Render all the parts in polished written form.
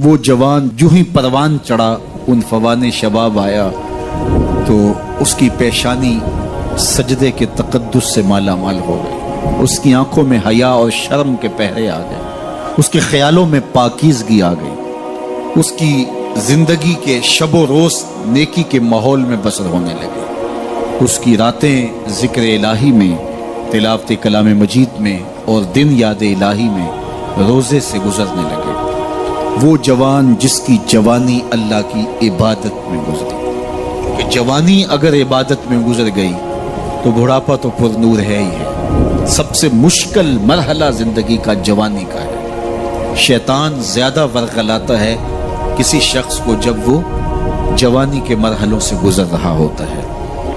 وہ جوان جو ہی پروان چڑھا ان فوان شباب آیا تو اس کی پیشانی سجدے کے تقدس سے مالا مال ہو گئی، اس کی آنکھوں میں حیا اور شرم کے پہرے آ گئے، اس کے خیالوں میں پاکیزگی آ گئی، اس کی زندگی کے شب و روز نیکی کے ماحول میں بسر ہونے لگے، اس کی راتیں ذکر الہی میں، تلاوت کلام مجید میں اور دن یاد الہی میں روزے سے گزرنے لگے۔ وہ جوان جس کی جوانی اللہ کی عبادت میں گزری، کہ جوانی اگر عبادت میں گزر گئی تو بڑھاپا تو پر نور ہے ہی ہے۔ سب سے مشکل مرحلہ زندگی کا جوانی کا ہے۔ شیطان زیادہ ورغلاتا ہے کسی شخص کو جب وہ جوانی کے مرحلوں سے گزر رہا ہوتا ہے۔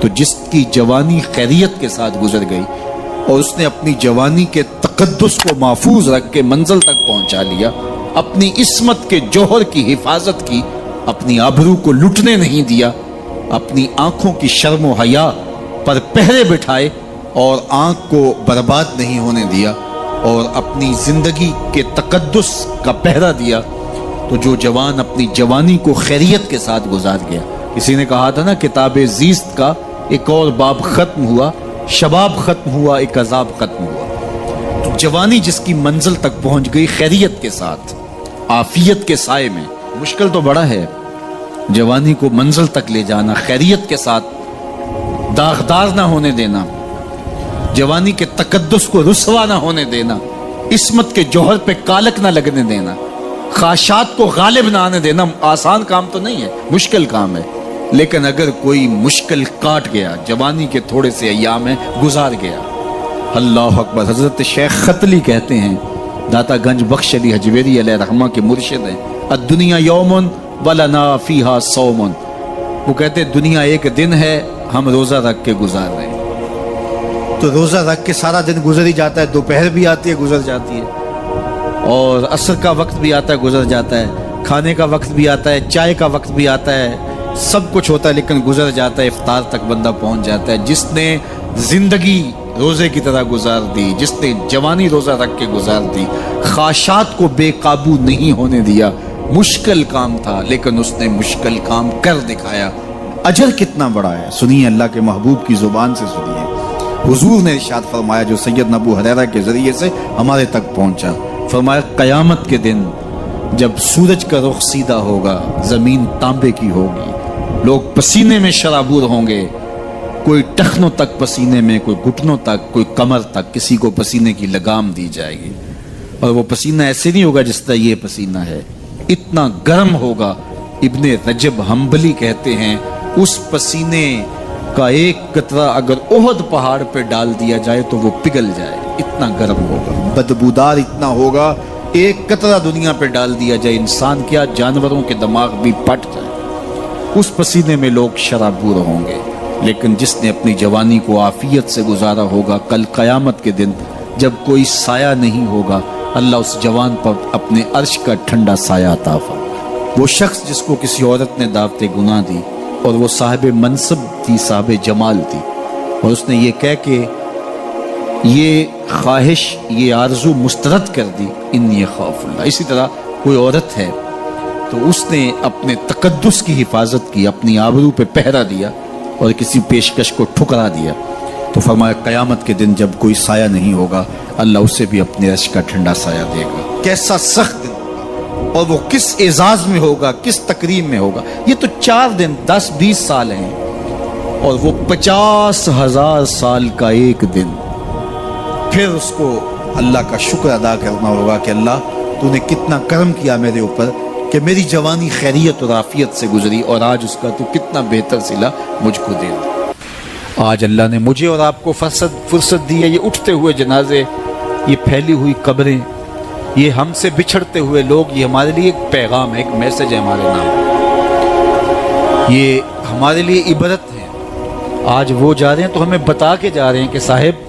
تو جس کی جوانی خیریت کے ساتھ گزر گئی اور اس نے اپنی جوانی کے تقدس کو محفوظ رکھ کے منزل تک پہنچا لیا، اپنی عصمت کے جوہر کی حفاظت کی، اپنی آبرو کو لٹنے نہیں دیا، اپنی آنکھوں کی شرم و حیا پر پہرے بٹھائے اور آنکھ کو برباد نہیں ہونے دیا اور اپنی زندگی کے تقدس کا پہرا دیا، تو جو جوان اپنی جوانی کو خیریت کے ساتھ گزار گیا۔ کسی نے کہا تھا نا، کتاب زیست کا ایک اور باب ختم ہوا، شباب ختم ہوا، ایک عذاب ختم ہوا۔ تو جوانی جس کی منزل تک پہنچ گئی خیریت کے ساتھ، عافیت کے سائے میں، مشکل تو بڑا ہے جوانی کو منزل تک لے جانا، خیریت کے ساتھ، داغدار نہ ہونے دینا، جوانی کے تقدس کو رسوا نہ ہونے دینا، عصمت کے جوہر پہ کالک نہ لگنے دینا، خواہشات کو غالب نہ آنے دینا۔ آسان کام تو نہیں ہے، مشکل کام ہے، لیکن اگر کوئی مشکل کاٹ گیا، جوانی کے تھوڑے سے ایام میں گزار گیا۔ اللہ اکبر۔ حضرت شیخ ختلی کہتے ہیں، داتا گنج بخش علی حجویری علیہ رحمہ کے مرشد ہیں، الدنیا یوم ولنا فیہا صوم۔ وہ کہتے ہیں دنیا ایک دن ہے، ہم روزہ رکھ کے گزار رہے ہیں۔ تو روزہ رکھ کے سارا دن گزر ہی جاتا ہے، دوپہر بھی آتی ہے گزر جاتی ہے، اور عصر کا وقت بھی آتا ہے گزر جاتا ہے، کھانے کا وقت بھی آتا ہے، چائے کا وقت بھی آتا ہے، سب کچھ ہوتا ہے لیکن گزر جاتا ہے، افطار تک بندہ پہنچ جاتا ہے۔ جس نے زندگی روزے کی طرح گزار دی، جس نے جوانی روزہ رکھ کے گزار دی، خواہشات کو بے قابو نہیں ہونے دیا، مشکل کام تھا لیکن اس نے مشکل کام کر دکھایا۔ اجر کتنا بڑا ہے، سنیے اللہ کے محبوب کی زبان سے سنیے۔ حضور نے ارشاد فرمایا جو سیدنا ابو ہریرہ کے ذریعے سے ہمارے تک پہنچا، فرمایا قیامت کے دن جب سورج کا رخ سیدھا ہوگا، زمین تانبے کی ہوگی، لوگ پسینے میں شرابور ہوں گے، کوئی ٹخنوں تک پسینے میں، کوئی گھٹنوں تک، کوئی کمر تک، کسی کو پسینے کی لگام دی جائے گی، اور وہ پسینہ ایسے نہیں ہوگا جس طرح یہ پسینہ ہے، اتنا گرم ہوگا۔ ابن رجب حنبلی کہتے ہیں اس پسینے کا ایک قطرہ اگر احد پہاڑ پہ ڈال دیا جائے تو وہ پگھل جائے، اتنا گرم ہوگا، بدبودار اتنا ہوگا، ایک قطرہ دنیا پہ ڈال دیا جائے، انسان کیا جانوروں کے دماغ بھی پھٹ جائے، اس پسینے میں لوگ شرابور ہوں گے۔ لیکن جس نے اپنی جوانی کو عافیت سے گزارا ہوگا، کل قیامت کے دن جب کوئی سایہ نہیں ہوگا، اللہ اس جوان پر اپنے عرش کا ٹھنڈا سایہ عطا فرمائے۔ وہ شخص جس کو کسی عورت نے دعوت گناہ دی اور وہ صاحب منصب تھی، صاحب جمال تھی، اور اس نے یہ کہہ کے یہ خواہش، یہ آرزو مسترد کر دی، انی خاف اللہ۔ اسی طرح کوئی عورت ہے تو اس نے اپنے تقدس کی حفاظت کی، اپنی آبرو پہ پہرا دیا اور کسی پیشکش کو ٹھکرا دیا، تو فرمایا قیامت کے دن جب کوئی سایہ نہیں ہوگا، اللہ اسے بھی اپنے عرش کا ٹھنڈا سایہ دے گا۔ کیسا سخت دن ہوگا، اور وہ کس اعزاز میں ہوگا، کس تکریم میں ہوگا۔ یہ تو 4 دن 10-20 سال ہیں، اور وہ 50,000 سال کا ایک دن۔ پھر اس کو اللہ کا شکر ادا کرنا ہوگا کہ اللہ تو نے کتنا کرم کیا میرے اوپر کہ میری جوانی خیریت اور عافیت سے گزری، اور آج اس کا تو کتنا بہتر صلہ مجھ کو دے دیا۔ آج اللہ نے مجھے اور آپ کو فرصت دی ہے، یہ اٹھتے ہوئے جنازے، یہ پھیلی ہوئی قبریں، یہ ہم سے بچھڑتے ہوئے لوگ، یہ ہمارے لیے ایک پیغام ہے، ایک میسج ہے ہمارے نام، یہ ہمارے لیے عبرت ہے۔ آج وہ جا رہے ہیں تو ہمیں بتا کے جا رہے ہیں کہ صاحب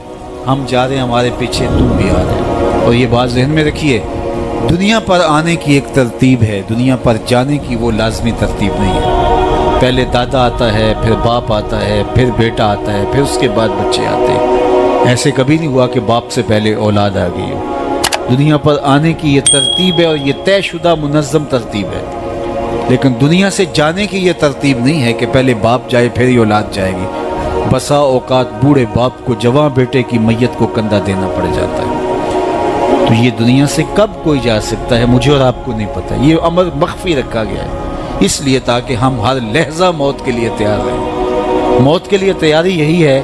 ہم جا رہے ہیں، ہمارے پیچھے تم بھی آ رہے ہیں۔ اور یہ بات ذہن میں رکھیے، دنیا پر آنے کی ایک ترتیب ہے، دنیا پر جانے کی وہ لازمی ترتیب نہیں ہے۔ پہلے دادا آتا ہے، پھر باپ آتا ہے، پھر بیٹا آتا ہے، پھر اس کے بعد بچے آتے ہیں۔ ایسے کبھی نہیں ہوا کہ باپ سے پہلے اولاد آ گئی ہو۔ دنیا پر آنے کی یہ ترتیب ہے اور یہ طے شدہ منظم ترتیب ہے، لیکن دنیا سے جانے کی یہ ترتیب نہیں ہے کہ پہلے باپ جائے پھر ہی اولاد جائے گی۔ بسا اوقات بوڑھے باپ کو جوان بیٹے کی میت کو کندھا دینا پڑ جاتا ہے۔ تو یہ دنیا سے کب کوئی جا سکتا ہے مجھے اور آپ کو نہیں پتہ، یہ امر مخفی رکھا گیا ہے اس لیے تاکہ ہم ہر لحظہ موت کے لیے تیار رہیں۔ موت کے لیے تیاری یہی ہے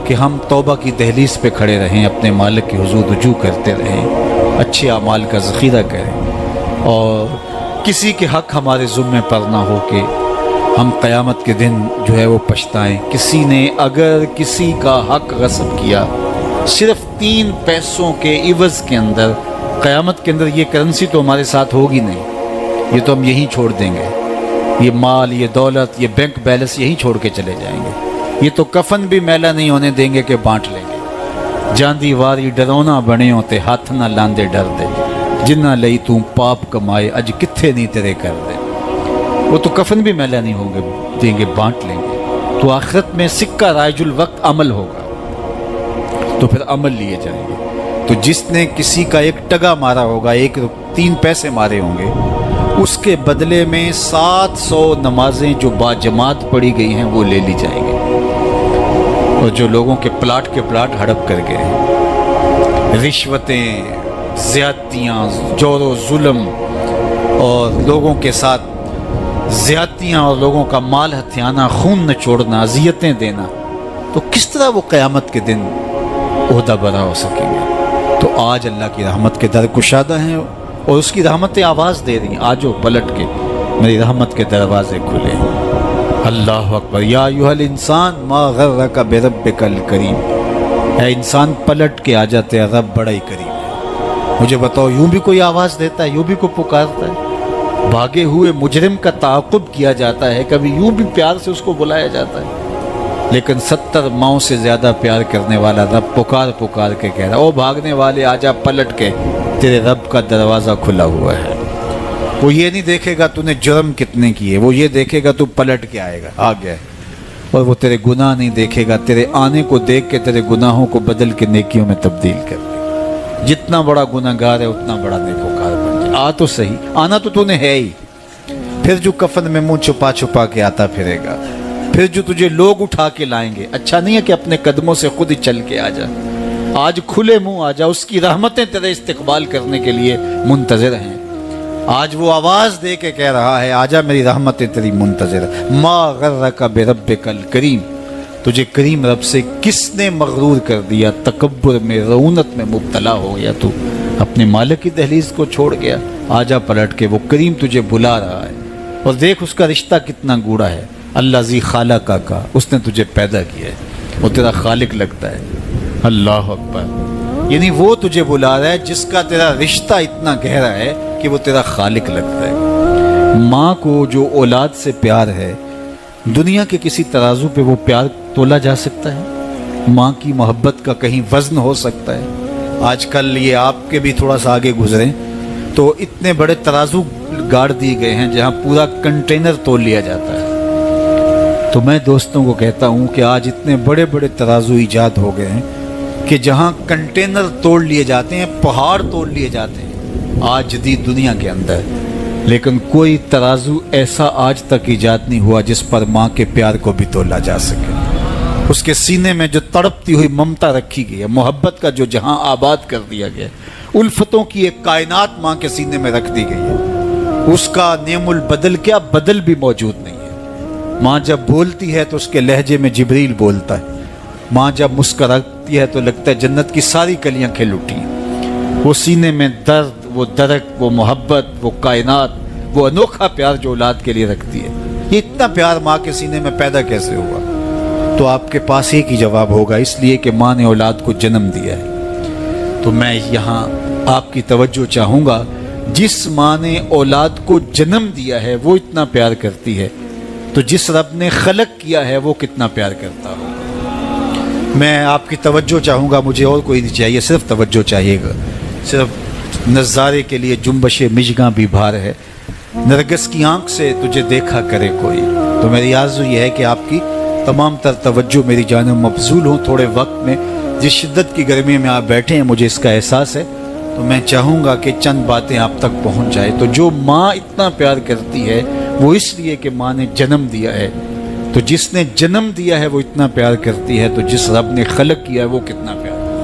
کہ ہم توبہ کی دہلیز پہ کھڑے رہیں، اپنے مالک کے حضور رجوع کرتے رہیں، اچھے اعمال کا ذخیرہ کریں، اور کسی کے حق ہمارے ذمے پر نہ ہو کہ ہم قیامت کے دن جو ہے وہ پچھتائیں۔ کسی نے اگر کسی کا حق غصب کیا صرف 3 پیسوں کے عوض کے اندر، قیامت کے اندر یہ کرنسی تو ہمارے ساتھ ہوگی نہیں، یہ تو ہم یہیں چھوڑ دیں گے، یہ مال، یہ دولت، یہ بینک بیلنس یہیں چھوڑ کے چلے جائیں گے، یہ تو کفن بھی میلا نہیں ہونے دیں گے کہ بانٹ لیں گے۔ جاندی واری ڈرونا بنے ہوتے ہاتھ نہ لاندے ڈر دے، جنہ لئی تو پاپ کمائے اج کتھے نہیں تیرے کر دے۔ وہ تو کفن بھی میلا نہیں ہوں گے دیں گے، بانٹ لیں گے۔ تو آخرت میں سکہ رائج الوقت عمل ہوگا، تو پھر عمل لیے جائیں گے۔ تو جس نے کسی کا 1 ٹگا مارا ہوگا، 3 پیسے مارے ہوں گے، اس کے بدلے میں 700 نمازیں جو با جماعت پڑھی گئی ہیں وہ لے لی جائیں گے، اور جو لوگوں کے پلاٹ ہڑپ کر گئے ہیں، رشوتیں، زیادتیاں، جور و ظلم، اور لوگوں کے ساتھ زیادتیاں، اور لوگوں کا مال ہتھیانا، خون نچوڑنا، اذیتیں دینا، تو کس طرح وہ قیامت کے دن عہدہ برا ہو سکیں گے؟ تو آج اللہ کی رحمت کے در کشادہ ہیں، اور اس کی رحمتیں آواز دے رہی ہیں، آجو پلٹ کے میری رحمت کے دروازے کھلے ہیں۔ اللہ اکبر۔ یا ایھا الانسان ما غرک بربک الکریم، اے انسان پلٹ کے آ جاتے، رب بڑا ہی کریم ہے۔ مجھے بتاؤ، یوں بھی کوئی آواز دیتا ہے، یوں بھی کوئی پکارتا ہے؟ بھاگے ہوئے مجرم کا تعاقب کیا جاتا ہے، کبھی یوں بھی پیار سے اس کو بلایا جاتا ہے، لیکن 70 ماؤں سے زیادہ پیار کرنے والا رب پکار پکار کے کہہ رہا، او بھاگنے والے آجا پلٹ کے، تیرے رب کا دروازہ کھلا ہوا ہے۔ وہ یہ نہیں دیکھے گا تو نے جرم کتنے کیے، وہ یہ دیکھے گا تو پلٹ کے آئے گا، آ گئے، اور وہ تیرے گناہ نہیں دیکھے گا، تیرے آنے کو دیکھ کے تیرے گناہوں کو بدل کے نیکیوں میں تبدیل کر دے گا۔ جتنا بڑا گناہگار ہے اتنا بڑا نیکوکار بن جائے۔ آ تو صحیح، آنا تو نے ہے ہی، پھر جو کفن میں منہ چھپا چھپا کے آتا پھرے گا، پھر جو تجھے لوگ اٹھا کے لائیں گے۔ اچھا نہیں ہے کہ اپنے قدموں سے خود ہی چل کے آ جا، آج کھلے منہ آ جا، اس کی رحمتیں تیرے استقبال کرنے کے لیے منتظر ہیں۔ آج وہ آواز دے کے کہہ رہا ہے، آجا میری رحمتیں تیری منتظر۔ ما غرک بربک الکریم، تجھے کریم رب سے کس نے مغرور کر دیا؟ تکبر میں، رعونت میں مبتلا ہو گیا، تو اپنے مالک کی دہلیز کو چھوڑ گیا۔ آجا پلٹ کے، وہ کریم تجھے بلا رہا ہے، اور دیکھ اس کا رشتہ کتنا گوڑا ہے۔ اللہ ذی خالق کا، اس نے تجھے پیدا کیا ہے، وہ تیرا خالق لگتا ہے۔ اللہ اکبر۔ یعنی وہ تجھے بلا رہا ہے جس کا تیرا رشتہ اتنا گہرا ہے کہ وہ تیرا خالق لگتا ہے۔ ماں کو جو اولاد سے پیار ہے، دنیا کے کسی ترازو پہ وہ پیار تولا جا سکتا ہے؟ ماں کی محبت کا کہیں وزن ہو سکتا ہے؟ آج کل یہ آپ کے بھی تھوڑا سا آگے گزریں تو اتنے بڑے ترازو گاڑ دیے گئے ہیں جہاں پورا کنٹینر تول لیا جاتا ہے۔ تو میں دوستوں کو کہتا ہوں کہ آج اتنے بڑے بڑے ترازو ایجاد ہو گئے ہیں کہ جہاں کنٹینر توڑ لیے جاتے ہیں، پہاڑ توڑ لیے جاتے ہیں آج جدید دنیا کے اندر، لیکن کوئی ترازو ایسا آج تک ایجاد نہیں ہوا جس پر ماں کے پیار کو بھی تولا جا سکے۔ اس کے سینے میں جو تڑپتی ہوئی ممتا رکھی گئی ہے، محبت کا جو جہاں آباد کر دیا گیا، الفتوں کی ایک کائنات ماں کے سینے میں رکھ دی گئی ہے، اس کا نعم البدل کیا بدل بھی موجود نہیں ہے۔ ماں جب بولتی ہے تو اس کے لہجے میں جبریل بولتا ہے، ماں جب مسکراتی ہے تو لگتا ہے جنت کی ساری کلیاں کھل اٹھی ہیں۔ وہ سینے میں درد، وہ درک، وہ محبت، وہ کائنات، وہ انوکھا پیار جو اولاد کے لیے رکھتی ہے، یہ اتنا پیار ماں کے سینے میں پیدا کیسے ہوا؟ تو آپ کے پاس ایک ہی جواب ہوگا، اس لیے کہ ماں نے اولاد کو جنم دیا ہے۔ تو میں یہاں آپ کی توجہ چاہوں گا، جس ماں نے اولاد کو جنم دیا ہے وہ اتنا پیار کرتی ہے، تو جس رب نے خلق کیا ہے وہ کتنا پیار کرتا ہوگا۔ میں آپ کی توجہ چاہوں گا، مجھے اور کوئی نہیں چاہیے، صرف توجہ چاہیے گا، صرف نظارے کے لیے جنبش مژگاں بھی بھار ہے، نرگس کی آنکھ سے تجھے دیکھا کرے کوئی۔ تو میری آرزو یہ ہے کہ آپ کی تمام تر توجہ میری جانب مبذول ہوں۔ تھوڑے وقت میں جس شدت کی گرمی میں آپ بیٹھے ہیں مجھے اس کا احساس ہے، تو میں چاہوں گا کہ چند باتیں آپ تک پہنچ جائے۔ تو جو ماں اتنا پیار کرتی ہے وہ اس لیے کہ ماں نے جنم دیا ہے، تو جس نے جنم دیا ہے وہ اتنا پیار کرتی ہے، تو جس رب نے خلق کیا ہے وہ کتنا پیار کرتا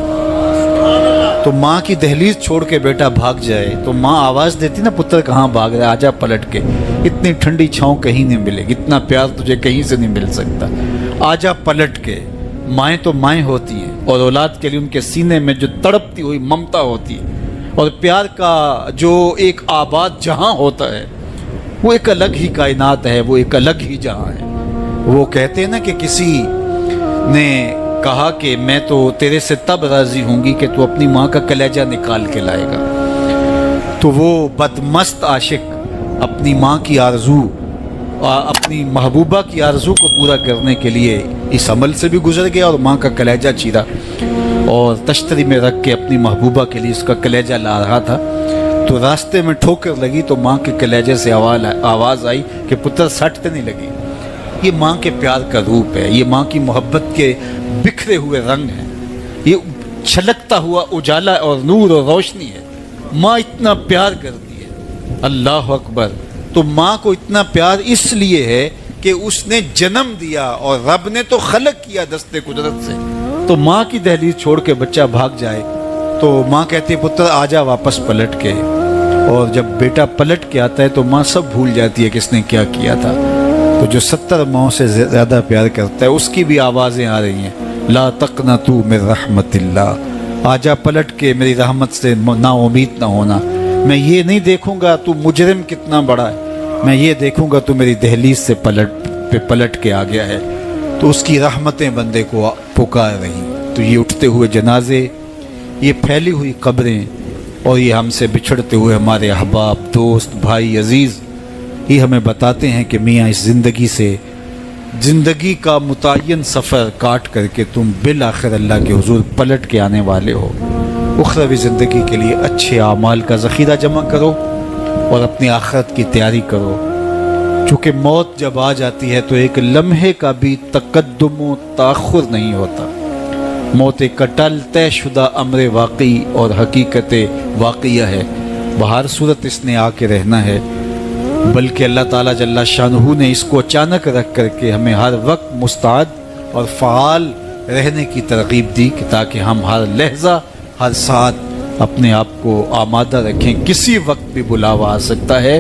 ہے۔ تو ماں کی دہلیز چھوڑ کے بیٹا بھاگ جائے تو ماں آواز دیتی نا، پتر کہاں بھاگ رہا ہے، آجا پلٹ کے، اتنی ٹھنڈی چھاؤں کہیں نہیں ملے گی، اتنا پیار تجھے کہیں سے نہیں مل سکتا، آجا پلٹ کے۔ مائیں تو مائیں ہوتی ہیں، اور اولاد کے لیے ان کے سینے میں جو تڑپتی ہوئی ممتا ہوتی ہے، اور پیار کا جو ایک آباد جہاں ہوتا ہے وہ ایک الگ ہی کائنات ہے، وہ ایک الگ ہی جہاں ہے۔ وہ کہتے ہیں نا کہ کسی نے کہا کہ میں تو تیرے سے تب راضی ہوں گی کہ تو اپنی ماں کا کلیجہ نکال کے لائے گا، تو وہ بدمست عاشق اپنی ماں کی آرزو، اپنی محبوبہ کی آرزو کو پورا کرنے کے لیے اس عمل سے بھی گزر گیا اور ماں کا کلیجہ چیرا، اور تشتری میں رکھ کے اپنی محبوبہ کے لیے اس کا کلیجہ لا رہا تھا، تو راستے میں ٹھوکر لگی تو ماں کے کلیجے سے آواز آئی کہ پتر سٹ نہیں لگی۔ یہ ماں کے پیار کا روپ ہے، یہ ماں کی محبت کے بکھرے ہوئے رنگ ہیں، یہ چھلکتا ہوا اجالا اور نور اور روشنی ہے۔ ماں اتنا پیار کرتی ہے، اللہ اکبر۔ تو ماں کو اتنا پیار اس لیے ہے کہ اس نے جنم دیا اور رب نے تو خلق کیا دستے قدرت سے۔ تو ماں کی دہلیز چھوڑ کے بچہ بھاگ جائے تو ماں کہتی ہے پتر آجا واپس پلٹ کے، اور جب بیٹا پلٹ کے آتا ہے تو ماں سب بھول جاتی ہے کہ اس نے کیا کیا تھا۔ تو جو 70 ماؤں سے زیادہ پیار کرتا ہے اس کی بھی آوازیں آ رہی ہیں، لا تقنطوا من رحمت اللہ، آجا پلٹ کے میری رحمت سے نا امید نہ ہونا۔ میں یہ نہیں دیکھوں گا تو مجرم کتنا بڑا ہے، میں یہ دیکھوں گا تو میری دہلیز سے پلٹ کے آ گیا ہے۔ تو اس کی رحمتیں بندے کو پکار رہی۔ تو یہ اٹھتے ہوئے جنازے، یہ پھیلی ہوئی قبریں، اور یہ ہم سے بچھڑتے ہوئے ہمارے احباب، دوست، بھائی، عزیز، یہ ہمیں بتاتے ہیں کہ میاں اس زندگی سے، زندگی کا متعین سفر کاٹ کر کے تم بالآخر اللہ کے حضور پلٹ کے آنے والے ہو۔ اخروی زندگی کے لیے اچھے اعمال کا ذخیرہ جمع کرو اور اپنی آخرت کی تیاری کرو، چونکہ موت جب آ جاتی ہے تو ایک لمحے کا بھی تقدم و تاخر نہیں ہوتا۔ موت ایک کٹل طے شدہ امر واقعی اور حقیقت واقعہ ہے، بہر صورت اس نے آ کے رہنا ہے، بلکہ اللہ تعالیٰ جل شانہ نے اس کو اچانک رکھ کر کے ہمیں ہر وقت مستعد اور فعال رہنے کی ترغیب دی کہ تاکہ ہم ہر لحظہ، ہر ساتھ اپنے آپ کو آمادہ رکھیں، کسی وقت بھی بلاوا آ سکتا ہے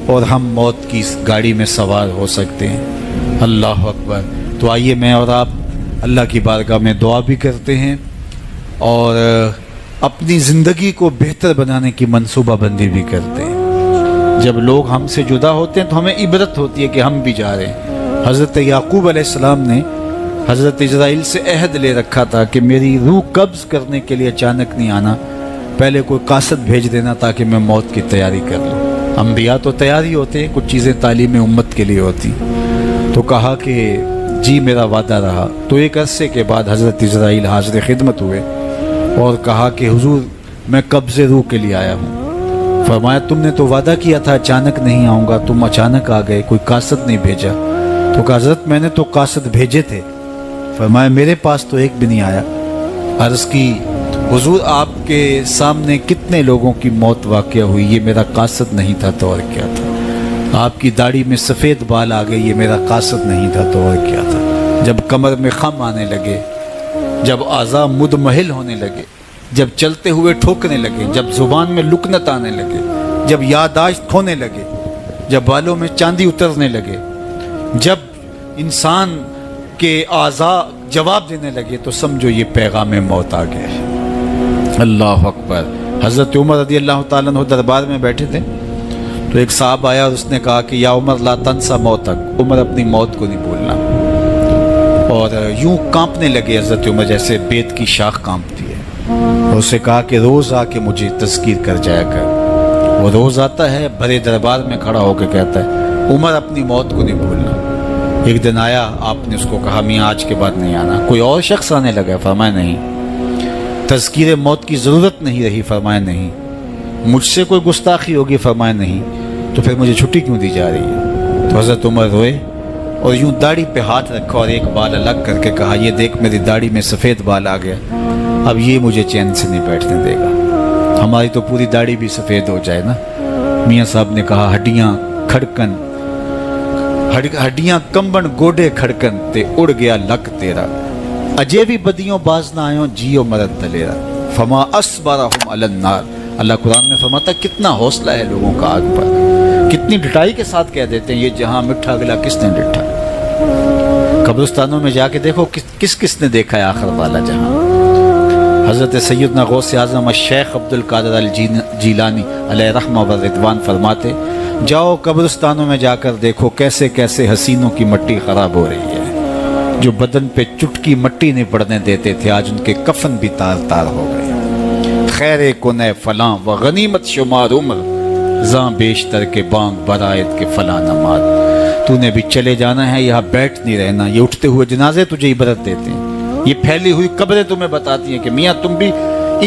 اور ہم موت کی اس گاڑی میں سوار ہو سکتے ہیں۔ اللہ اکبر۔ تو آئیے میں اور آپ اللہ کی بارگاہ میں دعا بھی کرتے ہیں اور اپنی زندگی کو بہتر بنانے کی منصوبہ بندی بھی کرتے ہیں۔ جب لوگ ہم سے جدا ہوتے ہیں تو ہمیں عبرت ہوتی ہے کہ ہم بھی جا رہے ہیں۔ حضرت یعقوب علیہ السلام نے حضرت اسرائیل سے عہد لے رکھا تھا کہ میری روح قبض کرنے کے لیے اچانک نہیں آنا، پہلے کوئی قاصد بھیج دینا تاکہ میں موت کی تیاری کر لوں۔ انبیاء تو تیاری ہوتے ہیں، کچھ چیزیں تعلیم امت کے لیے ہوتی۔ تو کہا کہ جی میرا وعدہ رہا۔ تو ایک عرصے کے بعد حضرت اسرائیل حاضر خدمت ہوئے اور کہا کہ حضور میں قبض روح کے لیے آیا ہوں۔ فرمایا تم نے تو وعدہ کیا تھا اچانک نہیں آؤں گا، تم اچانک آ گئے، کوئی قاصد نہیں بھیجا۔ تو کہا حضرت میں نے تو قاصد بھیجے تھے۔ فرمایا میرے پاس تو ایک بھی نہیں آیا۔ عرض کی حضور آپ کے سامنے کتنے لوگوں کی موت واقع ہوئی، یہ میرا قاصد نہیں تھا تو اور کیا تھا۔ آپ کی داڑھی میں سفید بال آ گئے، یہ میرا قاصد نہیں تھا تو اور کیا تھا۔ جب کمر میں خم آنے لگے، جب اعضاء مدمحل ہونے لگے، جب چلتے ہوئے ٹھوکنے لگے، جب زبان میں لکنت آنے لگے، جب یادداشت کھونے لگے، جب بالوں میں چاندی اترنے لگے، جب انسان کے اعضاء جواب دینے لگے تو سمجھو یہ پیغام موت آ گیا ہے۔ اللہ اکبر۔ حضرت عمر رضی اللہ تعالیٰ عنہ دربار میں بیٹھے تھے تو ایک صاحب آیا اور اس نے کہا کہ یا عمر لا تنسا موتک، عمر اپنی موت کو نہیں بھولنا۔ اور یوں کانپنے لگے حضرت عمر جیسے بیت کی شاخ کانپتی ہے، اور اسے کہا کہ روز آ کے مجھے تذکیر کر جایا کر۔ وہ روز آتا ہے، بڑے دربار میں کھڑا ہو کے کہتا ہے عمر اپنی موت کو نہیں بھولنا۔ ایک دن آیا، آپ نے اس کو کہا میاں آج کے بعد نہیں آنا۔ کوئی اور شخص آنے لگا، فرمایا نہیں۔ تذکیر موت کی ضرورت نہیں رہی، فرمایا نہیں۔ مجھ سے کوئی گستاخی ہوگی، فرمایا نہیں۔ تو پھر مجھے چھٹی کیوں دی جا رہی ہے؟ تو حضرت عمر روئے اور یوں داڑھی پہ ہاتھ رکھا اور ایک بال الگ کر کے کہا یہ دیکھ میری داڑھی میں سفید بال آ گیا، اب یہ مجھے چین سے نہیں بیٹھنے دے گا۔ ہماری تو پوری داڑھی بھی سفید ہو جائے نا. میاں صاحب نے کہا ہڈیاں کھڑکن ہڈیاں کمبن گوڈے کھڑکن تے اڑ گیا لک تیرا, اجے بھی بدیوں باز نہ آئوں جیو مرد دلیرا, فما اصبرہم علی النار. اللہ قرآن میں فرماتا کتنا حوصلہ ہے لوگوں کا آگ پر, کتنی ڈٹائی کے ساتھ کہہ دیتے ہیں یہ جہاں مٹھا گلا کس نے ڈٹھا. قبرستانوں میں جا کے دیکھو کس نے دیکھا ہے آخر والا جہاں. حضرت سیدنا غوث اعظم الشیخ عبد القادر الجیلانی علیہ رحمہ و رضوان فرماتے جاؤ قبرستانوں میں جا کر دیکھو کیسے کیسے حسینوں کی مٹی خراب ہو رہی ہے. جو بدن پہ چٹکی مٹی نہیں پڑنے دیتے تھے آج ان کے کفن بھی تار تار ہو گئے. خیر کنے فلاں و غنیمت شمار عمر زاں بیشتر کے بانگ برائت کے فلاں نماز. تو نے بھی چلے جانا ہے, یہاں بیٹھ نہیں رہنا. یہ اٹھتے ہوئے جنازے تجھے عبرت دیتے ہیں, یہ پھیلی ہوئی قبریں تمہیں بتاتی ہیں کہ میاں تم بھی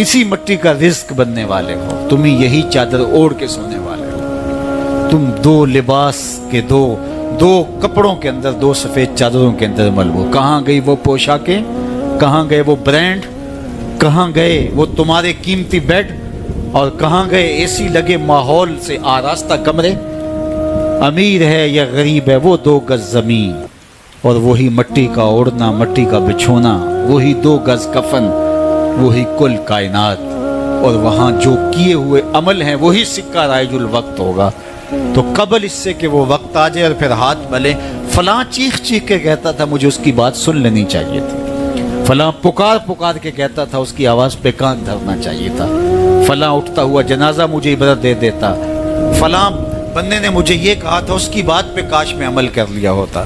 اسی مٹی کا رزق بننے والے ہو, تم ہی یہی چادر اوڑھ کے سونے والے ہو. تم دو لباس کے دو کپڑوں کے اندر, دو سفید چادروں کے اندر ملبو. کہاں گئی وہ پوشاکیں, کہاں گئے وہ برانڈ, کہاں گئے وہ تمہارے قیمتی بیڈ, اور کہاں گئے اے سی لگے ماحول سے آراستہ کمرے. امیر ہے یا غریب ہے وہ 2 گز زمین, اور وہی مٹی کا اوڑھنا, مٹی کا بچھونا, وہی 2 گز کفن, وہی کل کائنات, اور وہاں جو کیے ہوئے عمل ہیں وہی سکہ رائج الوقت ہوگا. تو قبل اس سے کہ وہ وقت آ جائے اور پھر ہاتھ ملے, فلاں چیخ کے کہتا تھا مجھے اس کی بات سن لینی چاہیے تھی, فلاں پکار کے کہتا تھا اس کی آواز پہ کان دھرنا چاہیے تھا, فلاں اٹھتا ہوا جنازہ مجھے عبرت دے دیتا, فلاں بندے نے مجھے یہ کہا تھا اس کی بات پہ کاش میں عمل کر لیا ہوتا.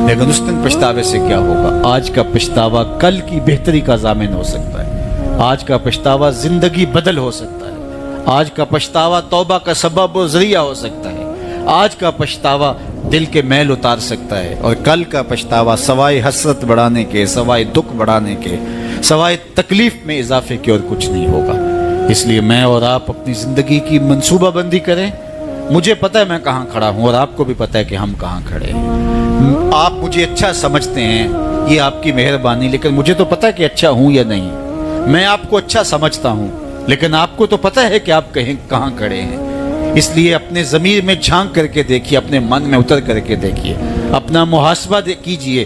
لیکن اس دن پچھتاوے سے کیا ہوگا. آج کا پچھتاوا کل کی بہتری کا ضامن ہو سکتا ہے, آج کا پچھتاوا زندگی بدل ہو سکتا ہے, آج کا پچھتاوا توبہ کا سبب و ذریعہ ہو سکتا ہے, آج کا پچھتاوا دل کے میل اتار سکتا ہے, اور کل کا پچھتاوا سوائے حسرت بڑھانے کے, سوائے دکھ بڑھانے کے, سوائے تکلیف میں اضافے کے اور کچھ نہیں ہوگا. اس لیے میں اور آپ اپنی زندگی کی منصوبہ بندی کریں. مجھے پتہ ہے میں کہاں کھڑا ہوں, اور آپ کو بھی پتہ ہے کہ ہم کہاں کھڑے ہیں. آپ مجھے اچھا سمجھتے ہیں, یہ آپ کی مہربانی, لیکن مجھے تو پتہ ہے کہ اچھا ہوں یا نہیں. میں آپ کو اچھا سمجھتا ہوں, لیکن آپ کو تو پتہ ہے کہ آپ کہاں کھڑے ہیں. اس لیے اپنے ضمیر میں جھانک کر کے دیکھیے, اپنے من میں اتر کر کے دیکھیے, اپنا محاسبہ کیجئے,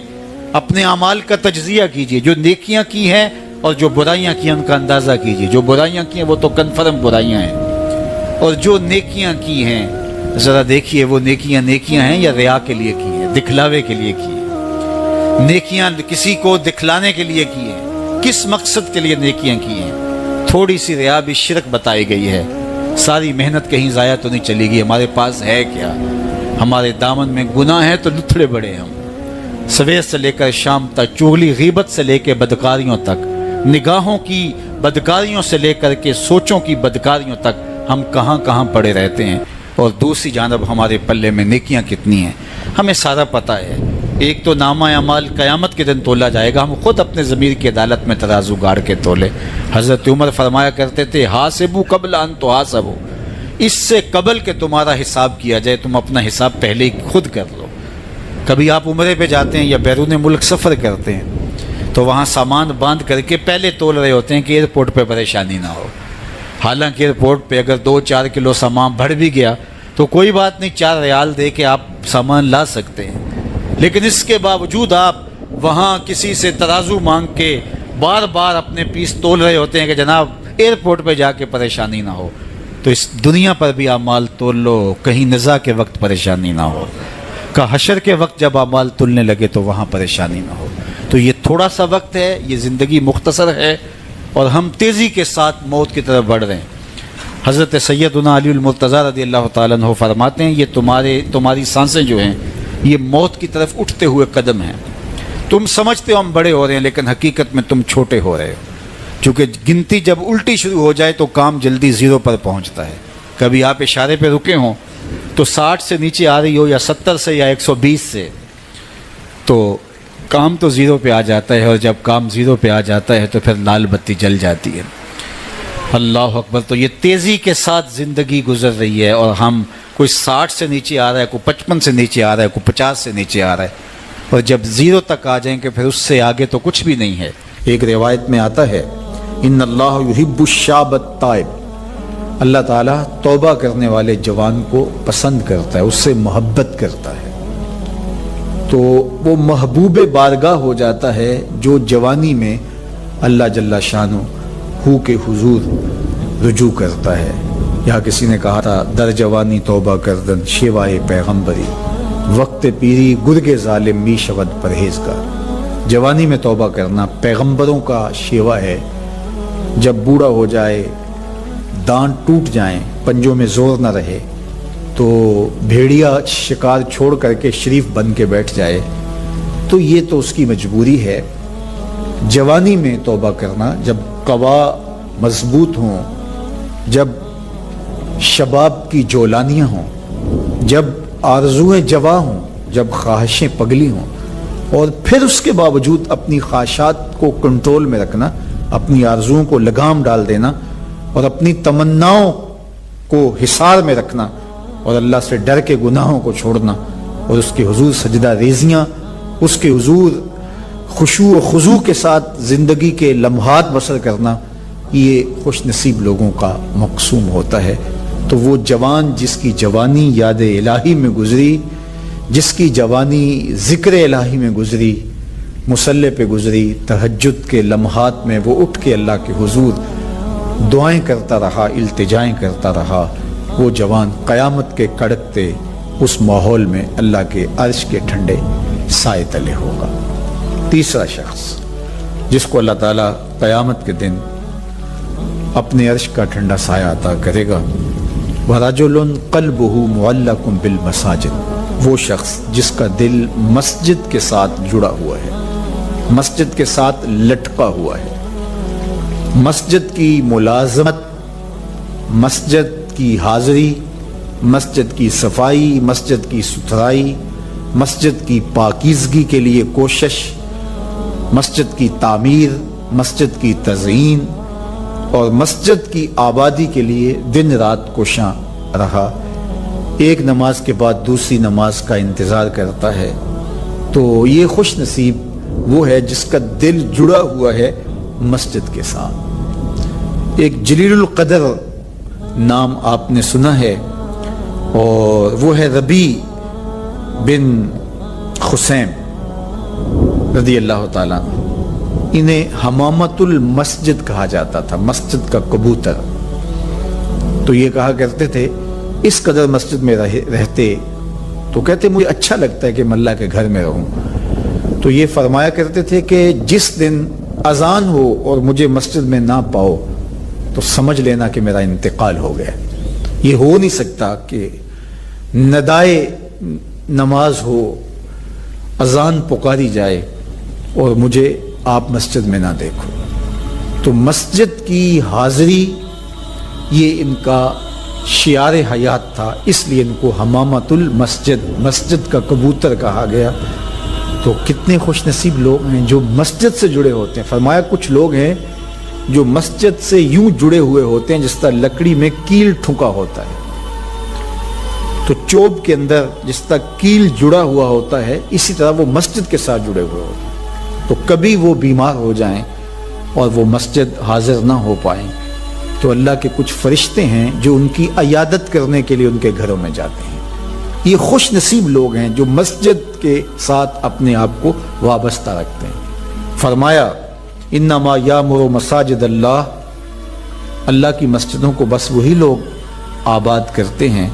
اپنے اعمال کا تجزیہ کیجئے. جو نیکیاں کی ہیں اور جو برائیاں کی ہیں ان کا اندازہ کیجئے. جو برائیاں کی ہیں وہ تو کنفرم برائیاں ہیں, اور جو نیکیاں کی ہیں ذرا دیکھیے وہ نیکیاں ہیں یا ریا کے لیے کی ہیں, دکھلاوے کے لیے کی ہیں. نیکیاں کسی کو دکھلانے کے لیے کی ہیں, کس مقصد کے لیے نیکیاں کی ہیں. تھوڑی سی ریا بھی شرک بتائی گئی ہے. ساری محنت کہیں ضائع تو نہیں چلی گئی. ہمارے پاس ہے کیا, ہمارے دامن میں گناہ ہے تو لتھڑے بڑے ہم. سویر سے لے کر شام تک, چغلی غیبت سے لے کے بدکاریوں تک, نگاہوں کی بدکاریوں سے لے کر کے سوچوں کی بدکاریوں تک ہم کہاں پڑے رہتے ہیں. اور دوسری جانب ہمارے پلے میں نیکیاں کتنی ہیں ہمیں سارا پتہ ہے. ایک تو نامہ اعمال قیامت کے دن تولا جائے گا, ہم خود اپنے ضمیر کی عدالت میں ترازو گاڑ کے تولے. حضرت عمر فرمایا کرتے تھے حاسبو قبل ان تحاسبو, اس سے قبل کہ تمہارا حساب کیا جائے تم اپنا حساب پہلے ہی خود کر لو. کبھی آپ عمرے پہ جاتے ہیں یا بیرون ملک سفر کرتے ہیں تو وہاں سامان باندھ کر کے پہلے تول رہے ہوتے ہیں کہ ایئرپورٹ پہ پریشانی نہ ہو. حالانکہ ایئرپورٹ پہ اگر 2-4 کلو سامان بڑھ بھی گیا تو کوئی بات نہیں, 4 ریال دے کے آپ سامان لا سکتے ہیں. لیکن اس کے باوجود آپ وہاں کسی سے ترازو مانگ کے بار بار اپنے پیس تول رہے ہوتے ہیں کہ جناب ایئرپورٹ پہ جا کے پریشانی نہ ہو. تو اس دنیا پر بھی اعمال تول لو, کہیں نزا کے وقت پریشانی نہ ہو, کہ حشر کے وقت جب اعمال تلنے لگے تو وہاں پریشانی نہ ہو. تو یہ تھوڑا سا وقت ہے, یہ زندگی مختصر ہے, اور ہم تیزی کے ساتھ موت کی طرف بڑھ رہے ہیں. حضرت سیدنا علی المرتضیٰ رضی اللہ تعالیٰ عنہ فرماتے ہیں یہ تمہاری سانسیں جو ہیں یہ موت کی طرف اٹھتے ہوئے قدم ہیں. تم سمجھتے ہو ہم بڑے ہو رہے ہیں, لیکن حقیقت میں تم چھوٹے ہو رہے ہو. چونکہ گنتی جب الٹی شروع ہو جائے تو کام جلدی 0 پر پہنچتا ہے. کبھی آپ اشارے پہ رکے ہوں تو 60 سے نیچے آ رہی ہو یا 70 سے یا 120 سے, تو کام تو 0 پہ آ جاتا ہے, اور جب کام 0 پہ آ جاتا ہے تو پھر لال بتی جل جاتی ہے. اللہ اکبر. تو یہ تیزی کے ساتھ زندگی گزر رہی ہے, اور ہم کوئی 60 سے نیچے آ رہا ہے, کوئی 55 سے نیچے آ رہا ہے, کوئی 50 سے نیچے آ رہا ہے, اور جب 0 تک آ جائیں گے پھر اس سے آگے تو کچھ بھی نہیں ہے. ایک روایت میں آتا ہے ان اللہ یحب الشاب التائب, اللہ تعالیٰ توبہ کرنے والے جوان کو پسند کرتا ہے، اس سے محبت کرتا ہے، تو وہ محبوب بارگاہ ہو جاتا ہے جو جوانی میں اللہ جل شانہ کے حضور رجوع کرتا ہے۔ یا کسی نے کہا تھا در جوانی توبہ کردن شیوائے پیغمبری، وقت پیری گرگ ظالم می شود پرہیزگار۔ جوانی میں توبہ کرنا پیغمبروں کا شیوا ہے۔ جب بوڑھا ہو جائے، دانت ٹوٹ جائیں، پنجوں میں زور نہ رہے، تو بھیڑیا شکار چھوڑ کر کے شریف بن کے بیٹھ جائے، تو یہ تو اس کی مجبوری ہے۔ جوانی میں توبہ کرنا، جب قوا مضبوط ہوں، جب شباب کی جولانیاں ہوں، جب آرزویں جواں ہوں، جب خواہشیں پگلی ہوں، اور پھر اس کے باوجود اپنی خواہشات کو کنٹرول میں رکھنا، اپنی آرزوؤں کو لگام ڈال دینا اور اپنی تمناؤں کو حصار میں رکھنا اور اللہ سے ڈر کے گناہوں کو چھوڑنا اور اس کے حضور سجدہ ریزیاں، اس کے حضور خشوع و خضوع کے ساتھ زندگی کے لمحات بسر کرنا، یہ خوش نصیب لوگوں کا مقسوم ہوتا ہے۔ تو وہ جوان جس کی جوانی یاد الہی میں گزری، جس کی جوانی ذکر الہی میں گزری، مصلی پہ گزری، تہجد کے لمحات میں وہ اٹھ کے اللہ کے حضور دعائیں کرتا رہا، التجائیں کرتا رہا، وہ جوان قیامت کے کڑکتے اس ماحول میں اللہ کے عرش کے ٹھنڈے سائے تلے ہوگا۔ تیسرا شخص جس کو اللہ تعالیٰ قیامت کے دن اپنے عرش کا ٹھنڈا سایہ عطا کرے گا، وَرَجُلٌ قَلْبُهُ مُعَلَّقٌ بِالْمَسَاجِدِ، وہ شخص جس کا دل مسجد کے ساتھ جڑا ہوا ہے، مسجد کے ساتھ لٹکا ہوا ہے، مسجد کی ملازمت، مسجد کی حاضری، مسجد کی صفائی، مسجد کی ستھرائی، مسجد کی پاکیزگی کے لیے کوشش، مسجد کی تعمیر، مسجد کی تزئین اور مسجد کی آبادی کے لیے دن رات کوشاں رہا، ایک نماز کے بعد دوسری نماز کا انتظار کرتا ہے، تو یہ خوش نصیب وہ ہے جس کا دل جڑا ہوا ہے مسجد کے ساتھ۔ ایک جلیل القدر نام آپ نے سنا ہے، اور وہ ہے ربیع بن خثیم رضی اللہ تعالیٰ عنہ۔ انہیں حمامت المسجد کہا جاتا تھا، مسجد کا کبوتر۔ تو یہ کہا کرتے تھے اس قدر مسجد میں رہتے تو کہتے مجھے اچھا لگتا ہے کہ میں اللہ کے گھر میں رہوں۔ تو یہ فرمایا کرتے تھے کہ جس دن اذان ہو اور مجھے مسجد میں نہ پاؤ تو سمجھ لینا کہ میرا انتقال ہو گیا۔ یہ ہو نہیں سکتا کہ ندائے نماز ہو، اذان پکاری جائے اور مجھے آپ مسجد میں نہ دیکھو۔ تو مسجد کی حاضری یہ ان کا شعار حیات تھا، اس لیے ان کو حمامت المسجد، مسجد کا کبوتر کہا گیا۔ تو کتنے خوش نصیب لوگ ہیں جو مسجد سے جڑے ہوتے ہیں۔ فرمایا کچھ لوگ ہیں جو مسجد سے یوں جڑے ہوئے ہوتے ہیں جس طرح لکڑی میں کیل ٹھکا ہوتا ہے، تو چوب کے اندر جس طرح کیل جڑا ہوا ہوتا ہے، اسی طرح وہ مسجد کے ساتھ جڑے ہوئے ہوتے ہیں۔ تو کبھی وہ بیمار ہو جائیں اور وہ مسجد حاضر نہ ہو پائیں تو اللہ کے کچھ فرشتے ہیں جو ان کی عیادت کرنے کے لیے ان کے گھروں میں جاتے ہیں۔ یہ خوش نصیب لوگ ہیں جو مسجد کے ساتھ اپنے آپ کو وابستہ رکھتے ہیں۔ فرمایا انما یامر مساجد اللہ، اللہ کی مسجدوں کو بس وہی لوگ آباد کرتے ہیں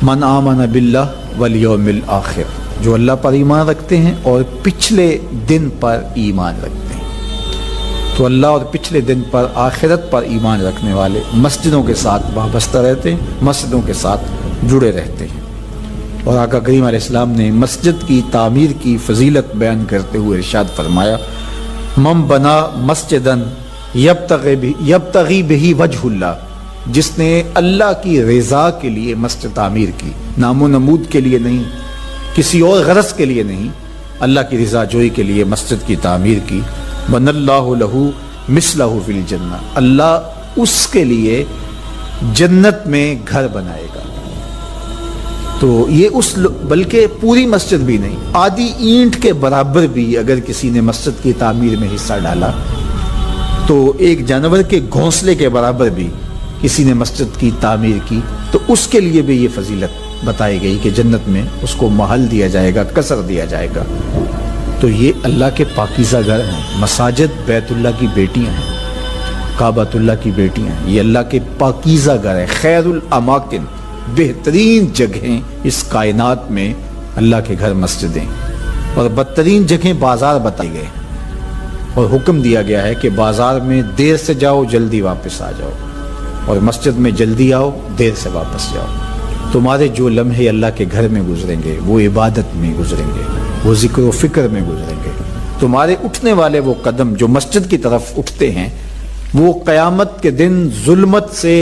من آمن باللہ والیوم الآخر، جو اللہ پر ایمان رکھتے ہیں اور پچھلے دن پر ایمان رکھتے ہیں۔ تو اللہ اور پچھلے دن پر، آخرت پر ایمان رکھنے والے مسجدوں کے ساتھ وابستہ رہتے ہیں، مسجدوں کے ساتھ جڑے رہتے ہیں۔ اور آقا کریم علیہ السلام نے مسجد کی تعمیر کی فضیلت بیان کرتے ہوئے ارشاد فرمایا من بنا مسجدن یبتغی بہ وجہ اللہ، جس نے اللہ کی رضا کے لیے مسجد تعمیر کی، نام و نمود کے لیے نہیں، کسی اور غرض کے لیے نہیں، اللہ کی رضا جوئی کے لیے مسجد کی تعمیر کی، بن اللہ لہ مثلہ فی الجنہ، اللہ اس کے لیے جنت میں گھر بنائے گا۔ تو یہ بلکہ پوری مسجد بھی نہیں، آدھی اینٹ کے برابر بھی اگر کسی نے مسجد کی تعمیر میں حصہ ڈالا تو ایک جانور کے گھونسلے کے برابر بھی کسی نے مسجد کی تعمیر کی تو اس کے لیے بھی یہ فضیلت بتائی گئی کہ جنت میں اس کو محل دیا جائے گا، قصر دیا جائے گا۔ تو یہ اللہ کے پاکیزہ گھر ہیں، مساجد بیت اللہ کی بیٹیاں ہیں، کعبۃ اللہ کی بیٹیاں ہیں، یہ اللہ کے پاکیزہ گھر ہیں، خیر الاماکن، بہترین جگہیں اس کائنات میں اللہ کے گھر مسجدیں، اور بدترین جگہیں بازار بتائی گئے اور حکم دیا گیا ہے کہ بازار میں دیر سے جاؤ جلدی واپس آ جاؤ، اور مسجد میں جلدی آؤ دیر سے واپس جاؤ۔ تمہارے جو لمحے اللہ کے گھر میں گزریں گے وہ عبادت میں گزریں گے، وہ ذکر و فکر میں گزریں گے۔ تمہارے اٹھنے والے وہ قدم جو مسجد کی طرف اٹھتے ہیں وہ قیامت کے دن ظلمت سے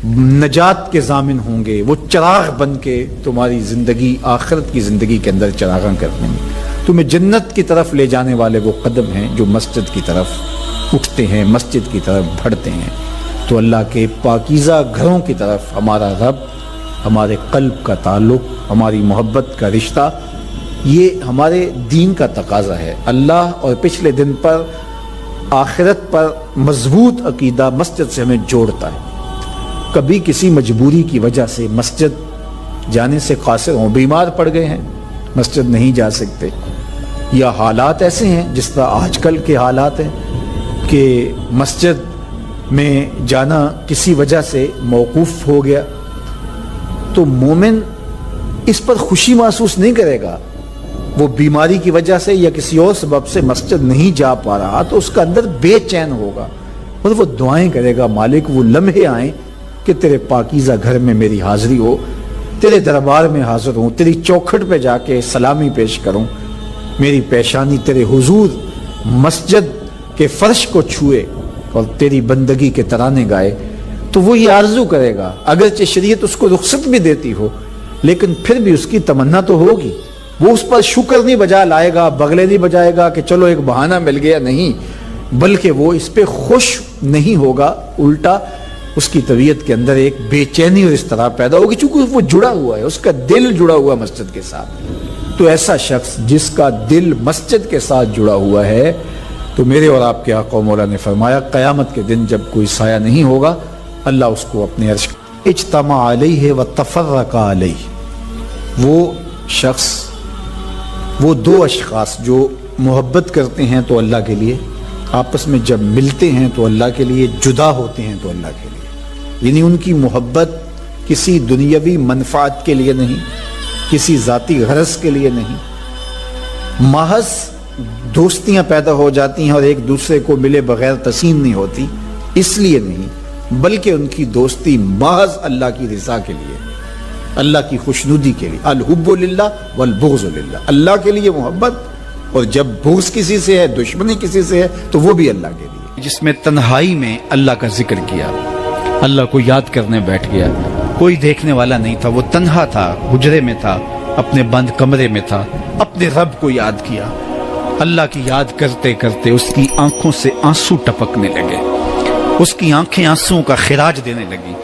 نجات کے ضامن ہوں گے، وہ چراغ بن کے تمہاری زندگی، آخرت کی زندگی کے اندر چراغاں کر دیں گے۔ تمہیں جنت کی طرف لے جانے والے وہ قدم ہیں جو مسجد کی طرف اٹھتے ہیں، مسجد کی طرف بڑھتے ہیں۔ تو اللہ کے پاکیزہ گھروں کی طرف ہمارا رب، ہمارے قلب کا تعلق، ہماری محبت کا رشتہ، یہ ہمارے دین کا تقاضا ہے۔ اللہ اور پچھلے دن پر، آخرت پر مضبوط عقیدہ مسجد سے ہمیں جوڑتا ہے۔ کبھی کسی مجبوری کی وجہ سے مسجد جانے سے قاصر ہوں، بیمار پڑ گئے ہیں، مسجد نہیں جا سکتے، یا حالات ایسے ہیں جس طرح آج کل کے حالات ہیں کہ مسجد میں جانا کسی وجہ سے موقوف ہو گیا، تو مومن اس پر خوشی محسوس نہیں کرے گا۔ وہ بیماری کی وجہ سے یا کسی اور سبب سے مسجد نہیں جا پا رہا تو اس کا اندر بے چین ہوگا، اور وہ دعائیں کرے گا، مالک وہ لمحے آئیں کہ تیرے پاکیزہ گھر میں میری حاضری ہو، تیرے دربار میں حاضر ہوں، تیری چوکھٹ پہ جا کے سلامی پیش کروں، میری پیشانی تیرے حضور مسجد کے فرش کو چھوئے اور تیری بندگی کے ترانے گائے۔ تو وہ یہ آرزو کرے گا، اگرچہ شریعت اس کو رخصت بھی دیتی ہو لیکن پھر بھی اس کی تمنا تو ہوگی۔ وہ اس پر شکر نہیں بجا لائے گا، بغلے نہیں بجائے گا کہ چلو ایک بہانہ مل گیا، نہیں، بلکہ وہ اس پہ خوش نہیں ہوگا، الٹا اس کی طبیعت کے اندر ایک بے چینی اور اضطراب پیدا ہوگی، چونکہ وہ جڑا ہوا ہے، اس کا دل جڑا ہوا مسجد کے ساتھ۔ تو ایسا شخص جس کا دل مسجد کے ساتھ جڑا ہوا ہے، تو میرے اور آپ کے آقا و مولا نے فرمایا قیامت کے دن جب کوئی سایہ نہیں ہوگا، اللہ اس کو اپنے عرش اجتمع علیہ و تفرق علیہ۔ وہ شخص، وہ دو اشخاص جو محبت کرتے ہیں تو اللہ کے لیے، آپس میں جب ملتے ہیں تو اللہ کے لیے، جدا ہوتے ہیں تو اللہ کے لیے، یعنی ان کی محبت کسی دنیاوی منفعت کے لیے نہیں، کسی ذاتی غرض کے لیے نہیں، محض دوستیاں پیدا ہو جاتی ہیں اور ایک دوسرے کو ملے بغیر تسین نہیں ہوتی، اس لیے نہیں، بلکہ ان کی دوستی محض اللہ کی رضا کے لیے، اللہ کی خوشنودی کے لیے۔ الحب للہ والبغض للہ، اللہ کے لیے محبت، اور جب بغض کسی سے ہے، دشمنی کسی سے ہے، تو وہ بھی اللہ کے لیے۔ جس میں تنہائی میں اللہ کا ذکر کیا، اللہ کو یاد کرنے بیٹھ گیا، کوئی دیکھنے والا نہیں تھا، وہ تنہا تھا، حجرے میں تھا، اپنے بند کمرے میں تھا، اپنے رب کو یاد کیا۔ اللہ کی یاد کرتے کرتے اس کی آنکھوں سے آنسو ٹپکنے لگے، اس کی آنکھیں آنسوؤں کا خراج دینے لگی۔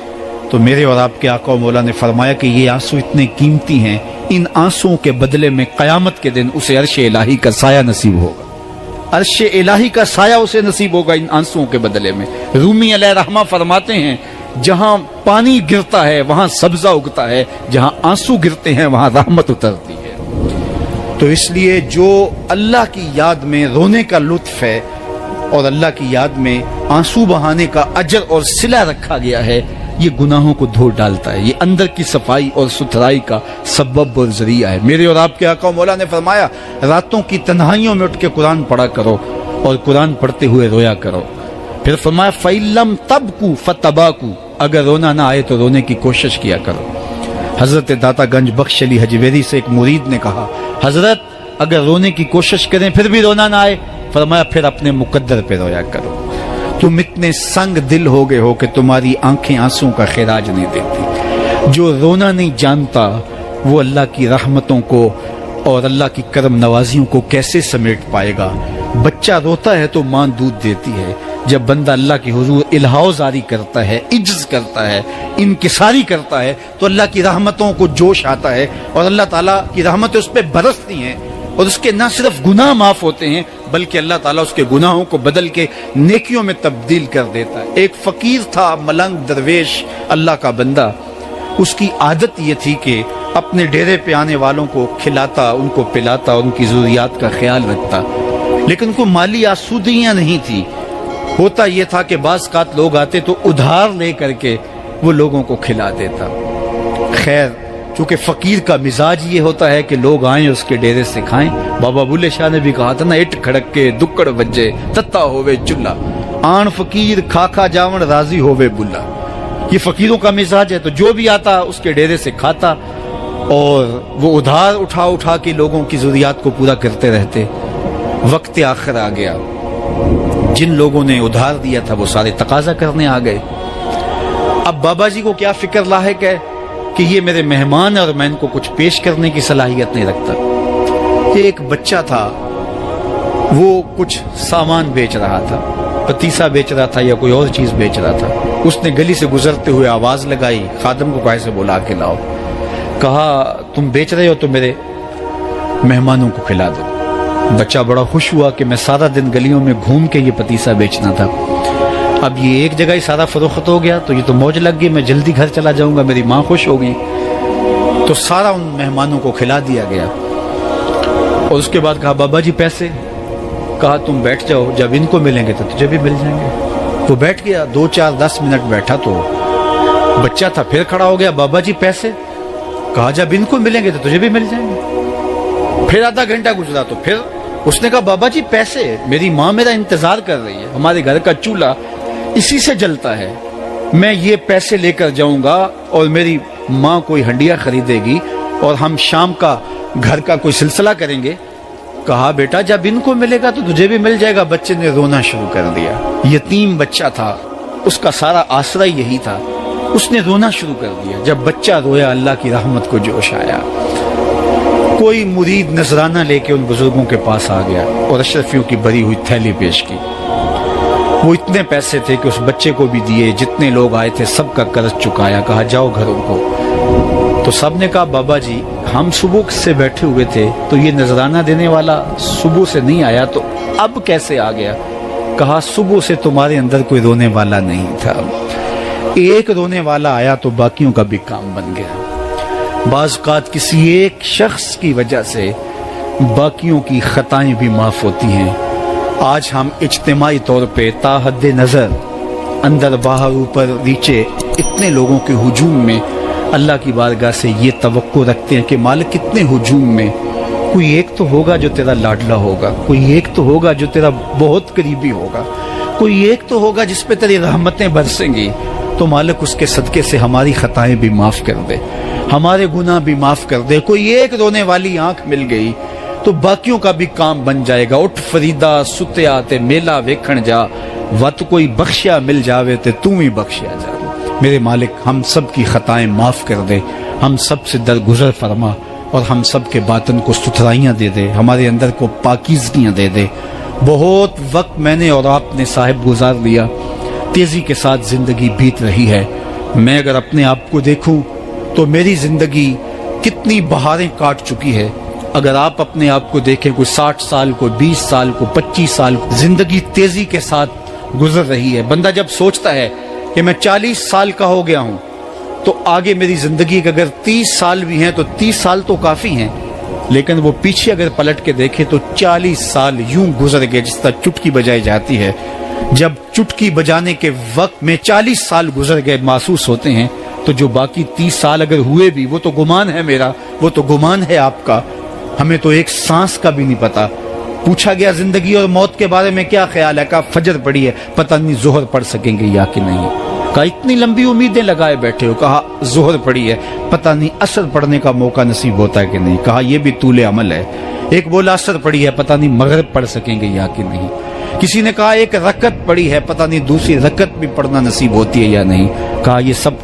تو میرے اور آپ کے آقا و مولا نے فرمایا کہ یہ آنسو اتنے قیمتی ہیں، ان آنسوؤں کے بدلے میں قیامت کے دن اسے عرش الہی کا سایہ نصیب ہوگا، عرش الہی کا سایہ اسے نصیب ہوگا ان آنسوؤں کے بدلے میں۔ رومی علیہ رحمہ فرماتے ہیں جہاں پانی گرتا ہے وہاں سبزہ اگتا ہے، جہاں آنسو گرتے ہیں وہاں رحمت اترتی ہے۔ تو اس لیے جو اللہ کی یاد میں رونے کا لطف ہے اور اللہ کی یاد میں آنسو بہانے کا اجر اور صلہ رکھا گیا ہے، یہ گناہوں کو دھو ڈالتا ہے، یہ اندر کی صفائی اور ستھرائی کا سبب اور ذریعہ ہے۔ میرے اور آپ کے آقا و مولا نے فرمایا راتوں کی تنہائیوں میں اٹھ کے قرآن پڑھا کرو اور قرآن پڑھتے ہوئے رویا کرو۔ پھر فرمایا فَإِلَّمْ تَبْكُوا فَتَبَاكُوا، اگر رونا نہ آئے تو رونے کی کوشش کیا کرو۔ حضرت داتا گنج بخش علی حجویری سے ایک مرید نے کہا حضرت اگر رونے کی کوشش کریں پھر بھی رونا نہ آئے، فرمایا پھر اپنے مقدر پہ رویا کرو۔ تم اتنے سنگ دل ہو گئے ہو کہ تمہاری آنکھیں آنسوں کا خراج نہیں دیتی۔ جو رونا نہیں جانتا وہ اللہ کی رحمتوں کو اور اللہ کی کرم نوازیوں کو کیسے سمیٹ پائے گا؟ بچہ روتا ہے تو ماں دودھ دیتی ہے، جب بندہ اللہ کے حضور الہاؤ زاری کرتا ہے، عجز کرتا ہے، انکساری کرتا ہے تو اللہ کی رحمتوں کو جوش آتا ہے اور اللہ تعالیٰ کی رحمتیں اس پہ برستی ہیں، اور اس کے نہ صرف گناہ معاف ہوتے ہیں بلکہ اللہ تعالیٰ اس کے گناہوں کو بدل کے نیکیوں میں تبدیل کر دیتا ہے۔ ایک فقیر تھا، ملنگ درویش، اللہ کا بندہ، اس کی عادت یہ تھی کہ اپنے ڈیرے پہ آنے والوں کو کھلاتا، ان کو پلاتا، ان کی ضروریات کا خیال رکھتا، لیکن کو مالی آسودگیاں نہیں تھی۔ ہوتا یہ تھا کہ بعض اوقات لوگ آتے تو ادھار لے کر کے وہ لوگوں کو کھلا دیتا۔ خیر، چونکہ فقیر کا مزاج یہ ہوتا ہے کہ لوگ آئیں اس کے ڈیرے سے کھائیں۔ بابا بلے شاہ نے بھی کہا تھا نا، اٹ کھڑک کے دکڑ بجے تتا ہووے چلا، آن فقیر کھا کھا جاون راضی ہووے بلا۔ یہ فقیروں کا مزاج ہے، تو جو بھی آتا اس کے ڈیرے سے کھاتا اور وہ ادھار اٹھا اٹھا کے لوگوں کی ضروریات کو پورا کرتے رہتے۔ وقت آخر آ گیا، جن لوگوں نے ادھار دیا تھا وہ سارے تقاضا کرنے آ گئے۔ اب بابا جی کو کیا فکر لاحق ہے کہ یہ میرے مہمان اور میں ان کو کچھ پیش کرنے کی صلاحیت نہیں رکھتا۔ ایک بچہ تھا، وہ کچھ سامان بیچ رہا تھا، پتیسا بیچ رہا تھا یا کوئی اور چیز بیچ رہا تھا۔ اس نے گلی سے گزرتے ہوئے آواز لگائی، خادم کو کہا سے بلا کے لاؤ، کہا تم بیچ رہے ہو تو میرے مہمانوں کو کھلا دو۔ بچہ بڑا خوش ہوا کہ میں سارا دن گلیوں میں گھوم کے یہ پتیسا بیچنا تھا، اب یہ ایک جگہ ہی سارا فروخت ہو گیا تو یہ تو موج لگ گئی، میں جلدی گھر چلا جاؤں گا، میری ماں خوش ہوگی۔ تو سارا ان مہمانوں کو کھلا دیا گیا اور اس کے بعد کہا بابا جی پیسے؟ کہا تم بیٹھ جاؤ، جب ان کو ملیں گے تو تجھے بھی مل جائیں گے۔ وہ بیٹھ گیا، 2 4 10 منٹ بیٹھا تو بچہ تھا، پھر کھڑا ہو گیا، بابا جی پیسے؟ کہا جب ان کو ملیں گے تو تجھے بھی مل جائیں گے۔ پھر آدھا گھنٹہ گزرا تو پھر اس نے کہا بابا جی پیسے؟ میری ماں میرا انتظار کر رہی ہے، ہمارے گھر کا چولہا اسی سے جلتا ہے، میں یہ پیسے لے کر جاؤں گا اور میری ماں کوئی ہنڈیا خریدے گی اور ہم شام کا گھر کا کوئی سلسلہ کریں گے۔ کہا بیٹا جب ان کو ملے گا تو تجھے بھی مل جائے گا۔ بچے نے رونا شروع کر دیا، یتیم بچہ تھا، اس کا سارا آسرا یہی تھا، اس نے رونا شروع کر دیا۔ جب بچہ رویا اللہ کی رحمت کو جوش آیا، کوئی مرید نذرانہ لے کے ان بزرگوں کے پاس آ گیا اور اشرفیوں کی بھری ہوئی تھیلی پیش کی۔ وہ اتنے پیسے تھے کہ اس بچے کو بھی دیے، جتنے لوگ آئے تھے سب کا قرض چکایا، کہا جاؤ گھروں کو۔ تو سب نے کہا بابا جی ہم صبح سے بیٹھے ہوئے تھے تو یہ نذرانہ دینے والا صبح سے نہیں آیا، تو اب کیسے آ گیا؟ کہا صبح سے تمہارے اندر کوئی رونے والا نہیں تھا، ایک رونے والا آیا تو باقیوں کا بھی کام بن گیا۔ بعض اوقات کسی ایک شخص کی وجہ سے باقیوں کی خطائیں بھی معاف ہوتی ہیں۔ آج ہم اجتماعی طور پہ تا حد نظر اندر باہر اوپر نیچے اتنے لوگوں کے ہجوم میں اللہ کی بارگاہ سے یہ توقع رکھتے ہیں کہ مالک کتنے ہجوم میں کوئی ایک تو ہوگا جو تیرا لاڈلا ہوگا، کوئی ایک تو ہوگا جو تیرا بہت قریبی ہوگا، کوئی ایک تو ہوگا جس پہ تیری رحمتیں برسیں گی۔ تو مالک اس کے صدقے سے ہماری خطائیں بھی معاف کر دے، ہمارے گناہ بھی معاف کر دے۔ کوئی ایک رونے والی آنکھ مل گئی تو باقیوں کا بھی کام بن جائے گا۔ اٹھ فریدا ستیا تے میلہ ویکھن جا، وت کوئی بخشیا مل جاوے تے تو ہی بخشیا جا۔ میرے مالک ہم سب کی خطائیں معاف کر دے، ہم سب سے درگزر فرما اور ہم سب کے باطن کو ستھرائیاں دے دے، ہمارے اندر کو پاکیزگیاں دے دے۔ بہت وقت میں نے اور آپ نے صاحب گزار لیا، تیزی کے ساتھ زندگی بیت رہی ہے۔ میں اگر اپنے آپ کو دیکھوں تو میری زندگی کتنی بہاریں کاٹ چکی ہے۔ اگر آپ اپنے آپ کو دیکھیں، کوئی 60 سال کو 20 سال کو 25 سال کو زندگی تیزی کے ساتھ گزر رہی ہے۔ بندہ جب سوچتا ہے کہ میں 40 سال کا ہو گیا ہوں تو آگے میری زندگی کے اگر 30 سال بھی ہیں تو 30 سال تو کافی ہیں، لیکن وہ پیچھے اگر پلٹ کے دیکھے تو 40 سال یوں گزر گئے جس طرح چٹکی بجائی جاتی ہے۔ جب چٹکی بجانے کے وقت میں 40 سال گزر گئے محسوس ہوتے ہیں، تو جو باقی 30 سال اگر ہوئے بھی وہ تو گمان ہے میرا، وہ تو گمان ہے آپ کا، ہمیں تو ایک سانس کا بھی نہیں پتا۔ پوچھا گیا زندگی اور موت کے بارے میں کیا خیال ہے؟ کہا فجر پڑی ہے، پتہ نہیں ظہر پڑھ سکیں گے یا کہ نہیں۔ کہا اتنی لمبی امیدیں لگائے بیٹھے ہو، کہا ظہر پڑی ہے، پتہ نہیں عصر پڑھنے کا موقع نصیب ہوتا ہے کہ نہیں۔ کہا یہ بھی طول عمل ہے۔ ایک بولا عصر پڑی ہے، پتہ نہیں مغرب پڑھ سکیں گے یا کہ نہیں۔ کسی نے کہا ایک رکعت پڑی ہے، پتہ نہیں دوسری رکعت بھی پڑھنا نصیب ہوتی ہے یا نہیں۔ کہا یہ سب تو